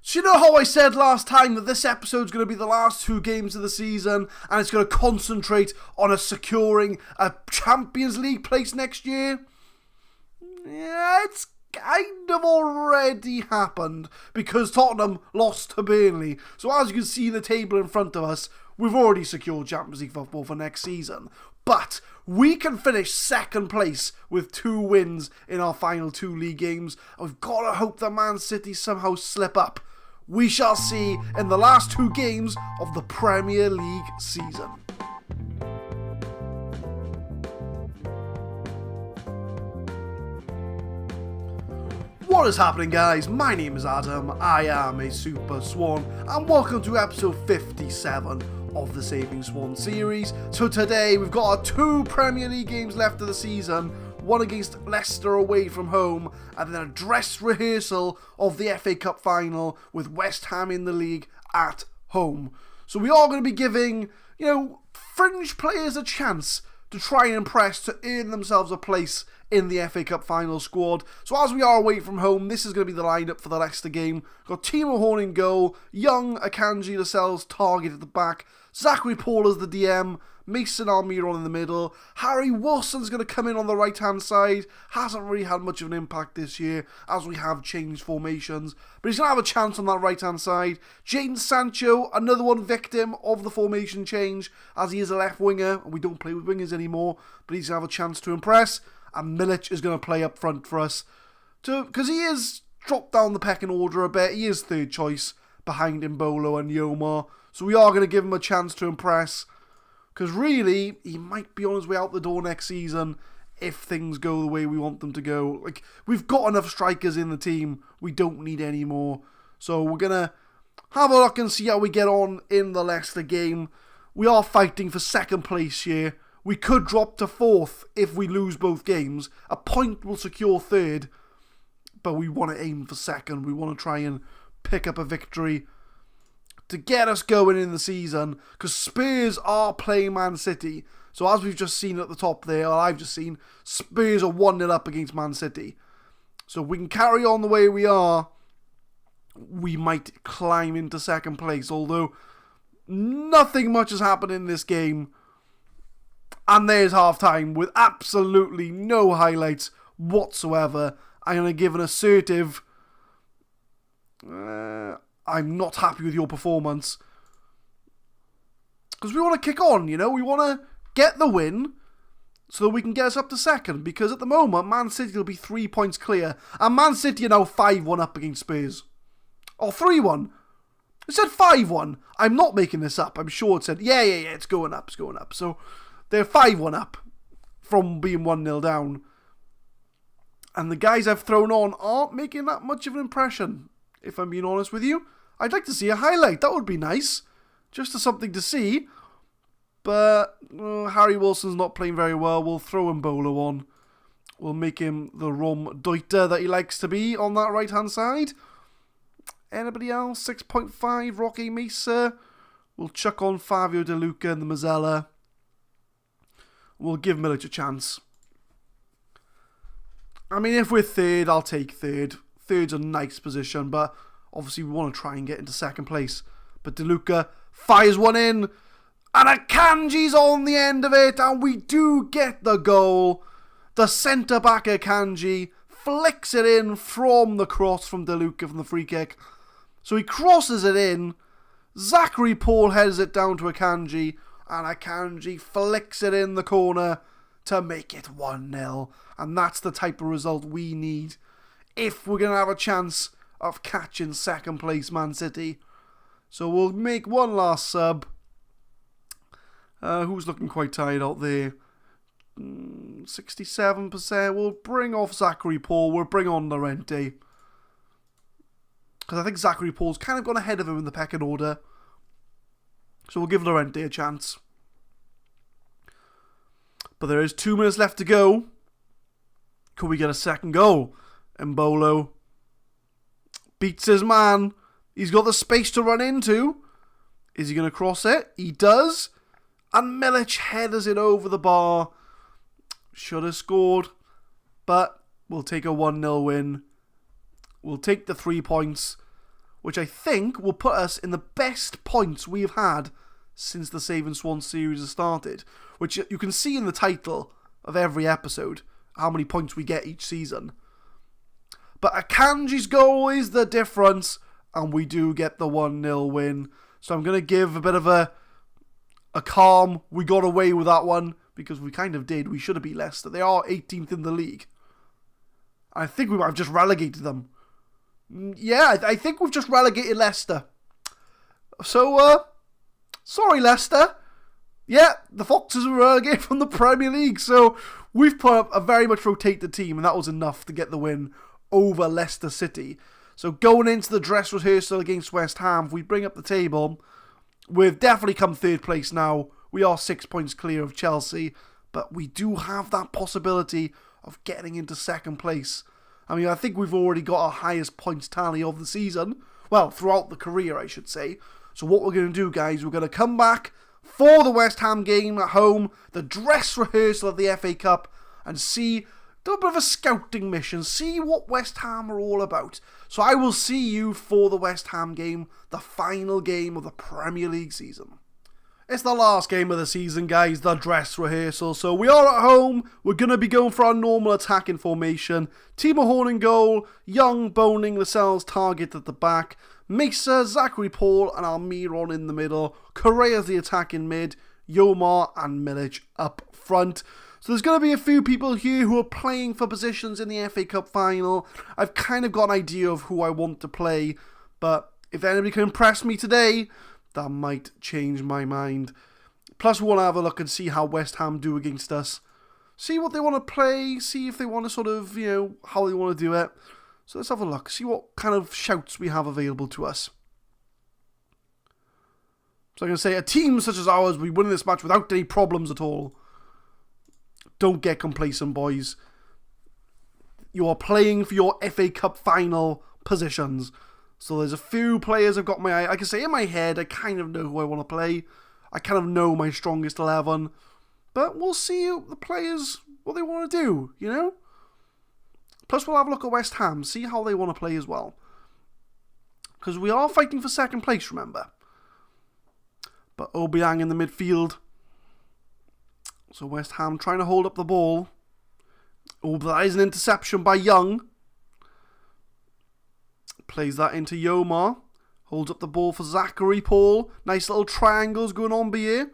So you know how I said last time that this episode's going to be the last 2 games of the season and it's going to concentrate on us securing a Champions League place next year? Yeah, it's kind of already happened because Tottenham lost to Burnley. So as you can see in the table in front of us, we've already secured Champions League football for next season. But we can finish second place with 2 wins in our final 2 league games. We've got to hope that Man City somehow slip up. We shall see in the last 2 games of the Premier League season. What is happening, guys? My name is Adam, I am a Super Swan, and welcome to episode 57 of the Saving Swans series. So today we've got our 2 Premier League games left of the season, one against Leicester away from home, and then a dress rehearsal of the FA Cup final with West Ham in the league at home. So we are going to be giving, fringe players a chance to try and impress, to earn themselves a place in the FA Cup final squad. So as we are away from home, this is going to be the lineup for the Leicester game. Got Timo Horn in goal, Young, Akanji, Lascelles, Target at the back, Zachary Paul as the DM, Mason Almiron in the middle, Harry Wilson's going to come in on the right hand side. Hasn't really had much of an impact this year as we have changed formations, but he's going to have a chance on that right hand side. Jadon Sancho, another one victim of the formation change as he is a left winger and we don't play with wingers anymore, but he's going to have a chance to impress. And Milic is going to play up front for us because he is dropped down the pecking order a bit. He is third choice behind Mbolo and Yomar, so we are going to give him a chance to impress. Because really, he might be on his way out the door next season if things go the way we want them to go. We've got enough strikers in the team. We don't need any more. So we're going to have a look and see how we get on in the Leicester game. We are fighting for second place here. We could drop to 4th if we lose both games. A point will secure 3rd. But we want to aim for 2nd. We want to try and pick up a victory to get us going in the season, because Spurs are playing Man City. So as we've just seen at the top there, or I've just seen, Spurs are 1-0 up against Man City. So if we can carry on the way we are, we might climb into 2nd place, although nothing much has happened in this game. And there's half time with absolutely no highlights whatsoever. I'm going to give an assertive, I'm not happy with your performance. Because we want to kick on, we want to get the win so that we can get us up to 2nd. Because at the moment, Man City will be 3 points clear. And Man City are now 5-1 up against Spurs. Or 3-1. It said 5-1. I'm not making this up. I'm sure it said, yeah, it's going up, So they're 5-1 up from being 1-0 down. And the guys I've thrown on aren't making that much of an impression, if I'm being honest with you. I'd like to see a highlight. That would be nice. Just as something to see. But Harry Wilson's not playing very well. We'll throw Mbolo on. We'll make him the Rom Deuter that he likes to be on that right-hand side. Anybody else? 6.5, Rocky Mesa. We'll chuck on Fabio De Luca and the Mazzella. We'll give Milic a chance. I mean, if we're 3rd, I'll take 3rd. 3rd's a nice position, but obviously we want to try and get into 2nd place. But De Luca fires one in, and Akanji's on the end of it, and we do get the goal. The centre-back Akanji flicks it in from the cross from De Luca from the free kick. So he crosses it in. Zachary Paul heads it down to Akanji, and Akanji flicks it in the corner to make it 1-0. And that's the type of result we need if we're going to have a chance of catching 2nd place Man City. So we'll make one last sub. Who's looking quite tired out there? 67%. We'll bring off Zachary Paul. We'll bring on Llorente. Because I think Zachary Paul's kind of gone ahead of him in the pecking order. So we'll give Llorente a chance. But there is 2 minutes left to go. Could we get a 2nd goal? Mbolo beats his man. He's got the space to run into. Is he going to cross it? He does. And Milic headers it over the bar. Should have scored. But we'll take a 1-0 win. We'll take the 3 points. which I think will put us in the best points we've had since the Saving Swans series has started, which you can see in the title of every episode, how many points we get each season. But Akanji's goal is the difference, and we do get the 1-0 win. So I'm going to give a bit of a calm. We got away with that one, because we kind of did. We should have beat Leicester. They are 18th in the league. I think we might have just relegated them. Yeah, I think we've just relegated Leicester. So, sorry Leicester. Yeah, the Foxes were relegated from the Premier League. So, we've put up a very much rotated team, and that was enough to get the win over Leicester City. So, going into the dress rehearsal against West Ham, if we bring up the table, we've definitely come third place now. We are 6 points clear of Chelsea, but we do have that possibility of getting into second place. I mean, I think we've already got our highest points tally of the season. Well, throughout the career, I should say. So what we're going to do, guys, we're going to come back for the West Ham game at home, the dress rehearsal of the FA Cup, and do a bit of a scouting mission, see what West Ham are all about. So I will see you for the West Ham game, the final game of the Premier League season. It's the last game of the season, guys, the dress rehearsal. So we are at home. We're going to be going for our normal attacking formation. Timo Horn in goal. Young, Boning, Lascelles target at the back. Mesa, Zachary Paul and Almiron in the middle. Correa's the attack in mid. Yomar and Milic up front. So there's going to be a few people here who are playing for positions in the FA Cup final. I've kind of got an idea of who I want to play. But if anybody can impress me today, that might change my mind. Plus, we want to have a look and see how West Ham do against us. See what they want to play. See if they want to sort of, how they want to do it. So let's have a look. See what kind of shouts we have available to us. So I'm going to say, a team such as ours, we win this match without any problems at all. Don't get complacent, boys. You are playing for your FA Cup final positions. So there's a few players I've got my eye. I can say in my head, I kind of know who I want to play. I kind of know my strongest 11. But we'll see the players, what they want to do, Plus we'll have a look at West Ham, see how they want to play as well. Because we are fighting for second place, remember. But Obiang in the midfield. So West Ham trying to hold up the ball. Oh, but that is an interception by Young. Plays that into Yomar. Holds up the ball for Zachary Paul. Nice little triangles going on here.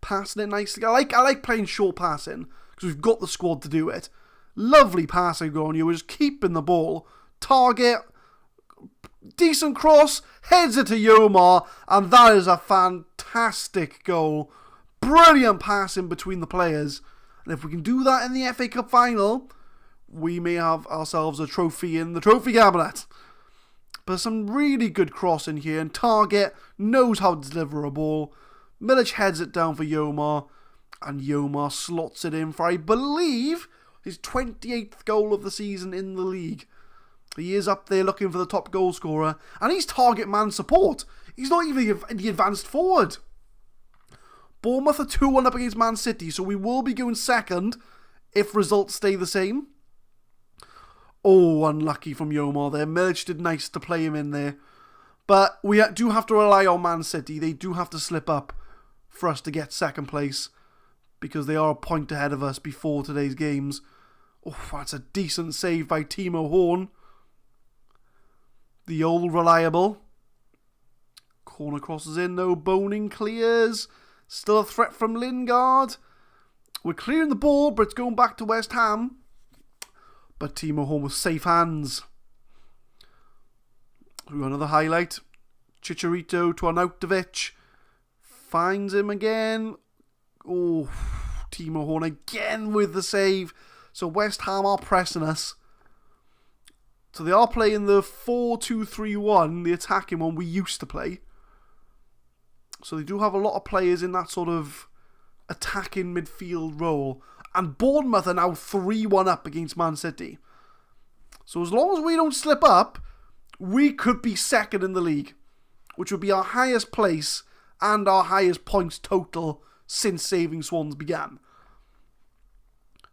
Passing it nicely. I like playing short passing, because we've got the squad to do it. Lovely passing going on here. We're just keeping the ball. Target. Decent cross. Heads it to Yomar. And that is a fantastic goal. Brilliant passing between the players. And if we can do that in the FA Cup final, we may have ourselves a trophy in the trophy cabinet. But some really good crossing here. And Target knows how to deliver a ball. Milic heads it down for Yomar. And Yomar slots it in for, I believe, his 28th goal of the season in the league. He is up there looking for the top goal scorer. And he's target man support. He's not even the advanced forward. Bournemouth are 2-1 up against Man City. So we will be going second if results stay the same. Oh, unlucky from Yomar there. Milic did nice to play him in there. But we do have to rely on Man City. They do have to slip up for us to get second place, because they are a point ahead of us before today's games. Oh, that's a decent save by Timo Horn. The old reliable. Corner crosses in, though. Boning clears. Still a threat from Lingard. We're clearing the ball, but it's going back to West Ham. But Timo Horn with safe hands. We've got another highlight. Chicharito to Arnautovic. Finds him again. Oh, Timo Horn again with the save. So West Ham are pressing us. So they are playing the 4-2-3-1, the attacking one we used to play. So they do have a lot of players in that sort of attacking midfield role. And Bournemouth are now 3-1 up against Man City. So as long as we don't slip up, we could be second in the league, which would be our highest place and our highest points total since Saving Swans began.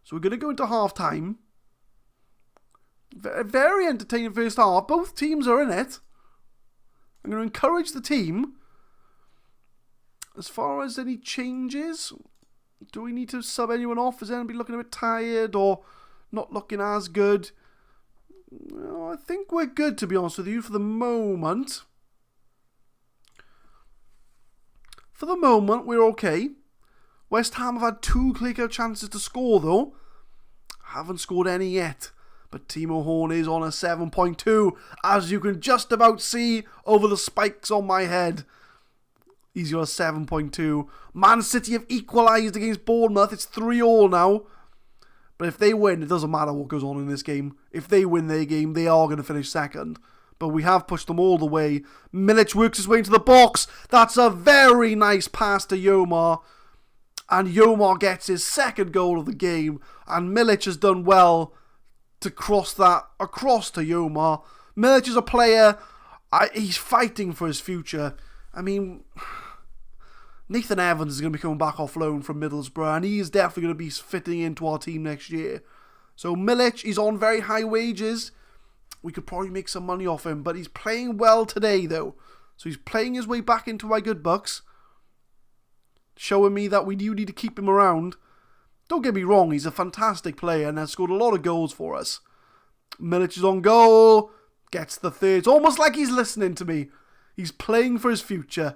So we're going to go into half-time. Very entertaining first half. Both teams are in it. I'm going to encourage the team. As far as any changes, do we need to sub anyone off? Is anybody looking a bit tired or not looking as good? Well, I think we're good, to be honest with you, for the moment. For the moment, we're okay. West Ham have had 2 clear-cut chances to score, though. Haven't scored any yet. But Timo Horn is on a 7.2, as you can just about see over the spikes on my head. He's got a 7.2. Man City have equalised against Bournemouth. It's 3-3 now. But if they win, it doesn't matter what goes on in this game. If they win their game, they are going to finish second. But we have pushed them all the way. Milic works his way into the box. That's a very nice pass to Yomar. And Yomar gets his second goal of the game. And Milic has done well to cross that across to Yomar. Milic is a player. He's fighting for his future. I mean, Nathan Evans is going to be coming back off loan from Middlesbrough, and he is definitely going to be fitting into our team next year. So Milic is on very high wages. We could probably make some money off him, but he's playing well today, though. So he's playing his way back into my good books, showing me that we do need to keep him around. Don't get me wrong, he's a fantastic player and has scored a lot of goals for us. Milic is on goal, gets the third. It's almost like he's listening to me. He's playing for his future.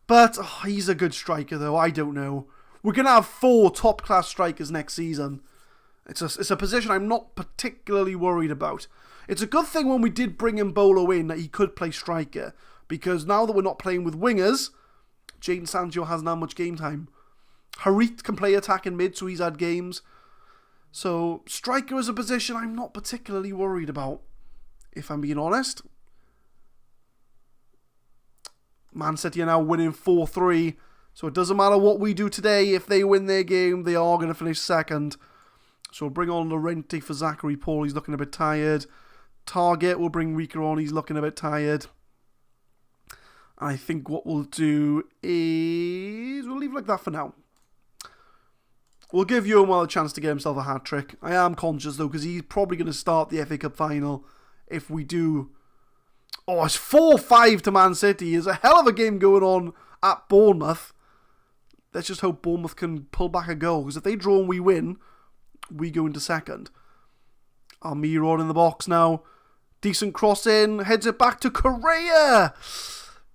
But he's a good striker, though. I don't know. We're going to have 4 top-class strikers next season. It's a position I'm not particularly worried about. It's a good thing when we did bring Mbolo in that he could play striker. Because now that we're not playing with wingers, Jadon Sancho hasn't had much game time. Harit can play attacking mid, so he's had games. So, striker is a position I'm not particularly worried about, if I'm being honest. Man City are now winning 4-3. So it doesn't matter what we do today. If they win their game, they are going to finish second. So we'll bring on Llorente for Zachary Paul. He's looking a bit tired. Target, we'll bring Rika on. He's looking a bit tired. And I think what we'll do is we'll leave it like that for now. We'll give Yomar a chance to get himself a hat-trick. I am conscious, though, because he's probably going to start the FA Cup final if we do. Oh, it's 4-5 to Man City. There's a hell of a game going on at Bournemouth. Let's just hope Bournemouth can pull back a goal, because if they draw and we win, we go into second. Almiron in the box now. Decent cross in. Heads it back to Correa.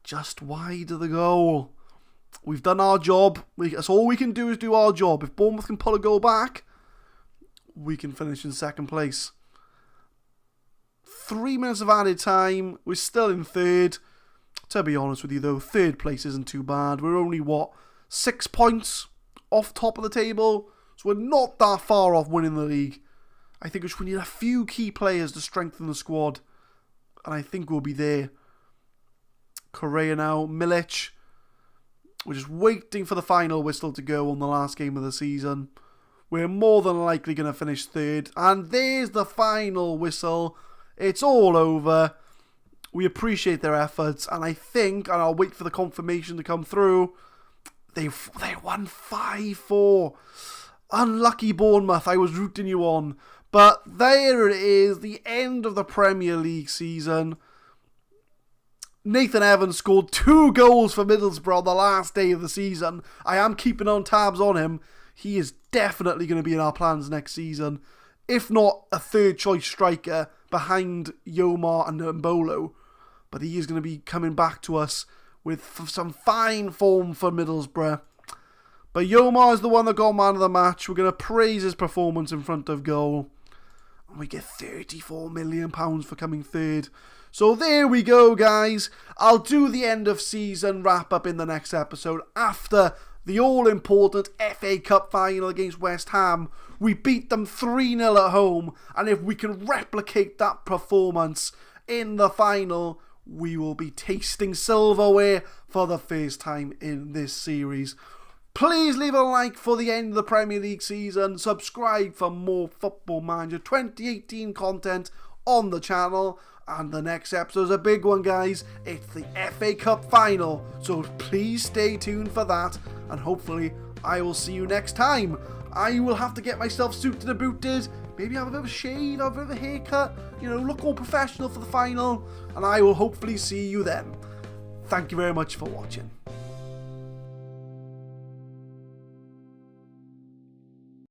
Just wide of the goal. We've done our job. That's all we can do is do our job. If Bournemouth can pull a goal back, we can finish in second place. 3 minutes of added time. We're still in third. To be honest with you, though, third place isn't too bad. We're only, 6 points off top of the table. So we're not that far off winning the league. I think we need a few key players to strengthen the squad. And I think we'll be there. Correa now. Milic. We're just waiting for the final whistle to go on the last game of the season. We're more than likely going to finish third. And there's the final whistle. It's all over. We appreciate their efforts. And I think, and I'll wait for the confirmation to come through, they won 5-4. Unlucky Bournemouth, I was rooting you on. But there it is, the end of the Premier League season. Nathan Evans scored 2 goals for Middlesbrough on the last day of the season. I am keeping on tabs on him. He is definitely going to be in our plans next season. If not a third choice striker behind Yomar and Mbolo. But he is going to be coming back to us with some fine form for Middlesbrough. But Yomar is the one that got man of the match. We're going to praise his performance in front of goal. And we get £34 million for coming third. So there we go, guys. I'll do the end of season wrap up in the next episode after the all-important FA Cup final against West Ham. We beat them 3-0 at home, and if we can replicate that performance in the final, we will be tasting silverware for the first time in this series. Please leave a like for the end of the Premier League season. Subscribe for more Football Manager 2018 content on the channel. And the next episode is a big one, guys. It's the FA Cup final. So please stay tuned for that. And hopefully I will see you next time. I will have to get myself suited and booted maybe have a bit of a shave, have a bit of a haircut, you know, look all professional for the final, and I will hopefully see you then. Thank you very much for watching.